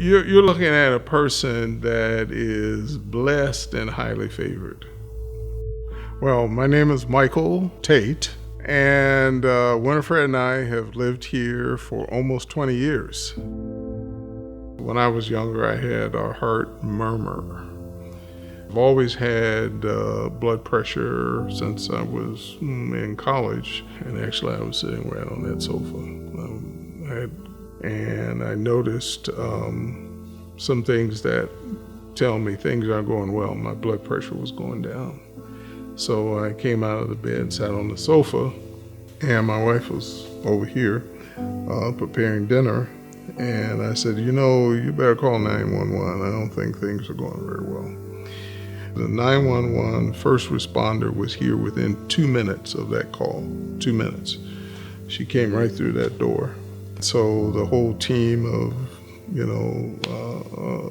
You're looking at a person that is blessed and highly favored. Well, my name is Michael Tate, and Winifred and I have lived here for almost 20 years. When I was younger, I had a heart murmur. I've always had blood pressure since I was in college, and actually I was sitting right on that sofa. And I noticed some things that tell me things aren't going well. My blood pressure was going down. So I came out of the bed, sat on the sofa, and my wife was over here preparing dinner. And I said, you better call 911. I don't think things are going very well. The 911 first responder was here within 2 minutes of that call, 2 minutes. She came right through that door. So the whole team of,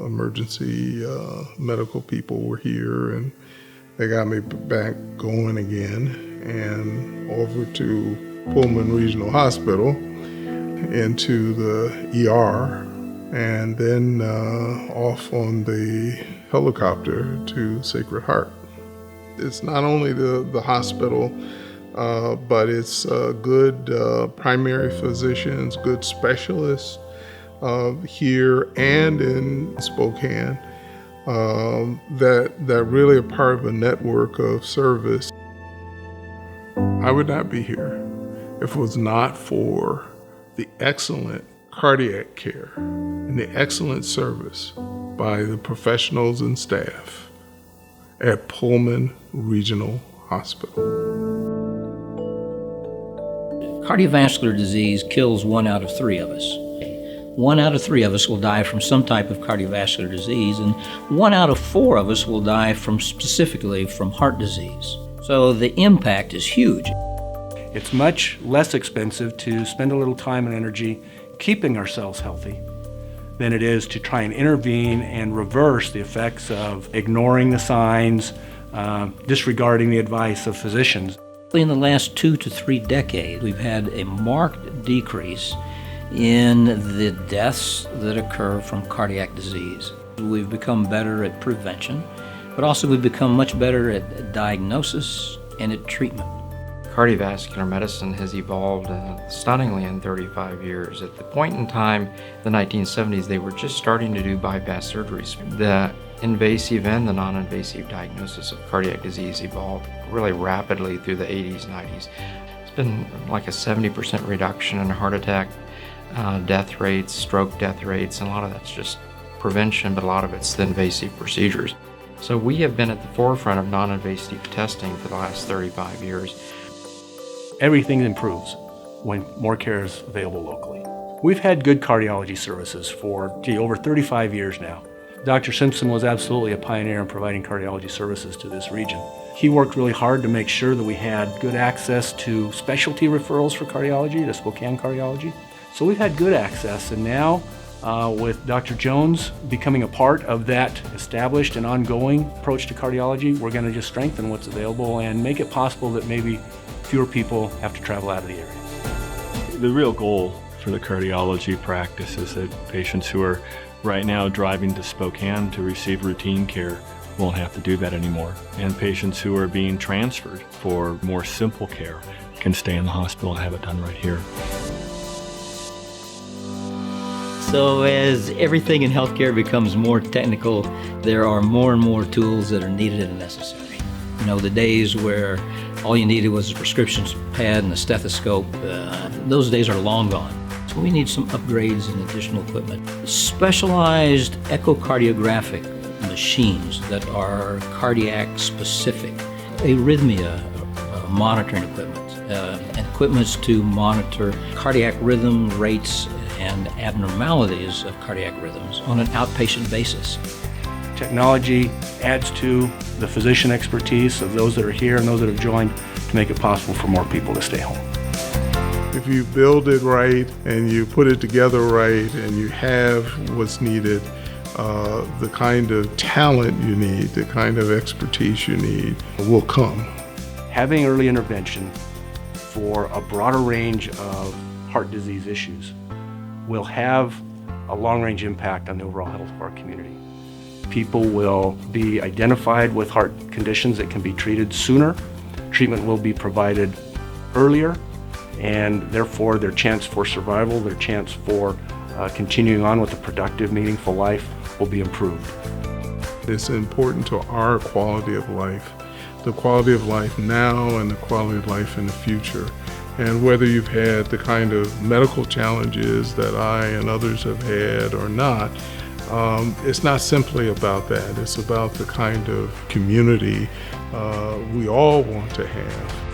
emergency medical people were here, and they got me back going again and over to Pullman Regional Hospital into the ER, and then off on the helicopter to Sacred Heart. It's not only the hospital, but it's good primary physicians, good specialists here and in Spokane that really are part of a network of service. I would not be here if it was not for the excellent cardiac care and the excellent service by the professionals and staff at Pullman Regional Hospital. Cardiovascular disease kills 1 out of 3 of us. 1 out of 3 of us will die from some type of cardiovascular disease, and 1 out of 4 of us will die specifically from heart disease. So the impact is huge. It's much less expensive to spend a little time and energy keeping ourselves healthy than it is to try and intervene and reverse the effects of ignoring the signs, disregarding the advice of physicians. In the last 2 to 3 decades, we've had a marked decrease in the deaths that occur from cardiac disease. We've become better at prevention, but also we've become much better at diagnosis and at treatment. Cardiovascular medicine has evolved stunningly in 35 years. At the point in time, the 1970s, they were just starting to do bypass surgeries. The invasive and the non-invasive diagnosis of cardiac disease evolved really rapidly through the 80s, 90s. It's been like a 70% reduction in heart attack death rates, stroke death rates, and a lot of that's just prevention, but a lot of it's the invasive procedures. So we have been at the forefront of non-invasive testing for the last 35 years. Everything improves when more care is available locally. We've had good cardiology services for over 35 years now. Dr. Simpson was absolutely a pioneer in providing cardiology services to this region. He worked really hard to make sure that we had good access to specialty referrals for cardiology, to Spokane Cardiology. So we've had good access, and now with Dr. Jones becoming a part of that established and ongoing approach to cardiology, we're going to just strengthen what's available and make it possible that maybe fewer people have to travel out of the area. The real goal for the cardiology practice is that patients who are right now driving to Spokane to receive routine care won't have to do that anymore. And patients who are being transferred for more simple care can stay in the hospital and have it done right here. So as everything in healthcare becomes more technical, there are more and more tools that are needed and necessary. The days where all you needed was a prescription pad and a stethoscope, those days are long gone. So we need some upgrades and additional equipment. Specialized echocardiographic machines that are cardiac specific, arrhythmia monitoring equipment, and equipments to monitor cardiac rhythm rates and abnormalities of cardiac rhythms on an outpatient basis. Technology adds to the physician expertise of those that are here and those that have joined to make it possible for more people to stay home. If you build it right and you put it together right and you have what's needed, the kind of talent you need, the kind of expertise you need will come. Having early intervention for a broader range of heart disease issues will have a long-range impact on the overall health of our community. People will be identified with heart conditions that can be treated sooner. Treatment will be provided earlier, and therefore their chance for survival, their chance for continuing on with a productive, meaningful life will be improved. It's important to our quality of life, the quality of life now and the quality of life in the future. And whether you've had the kind of medical challenges that I and others have had or not, it's not simply about that. It's about the kind of community we all want to have.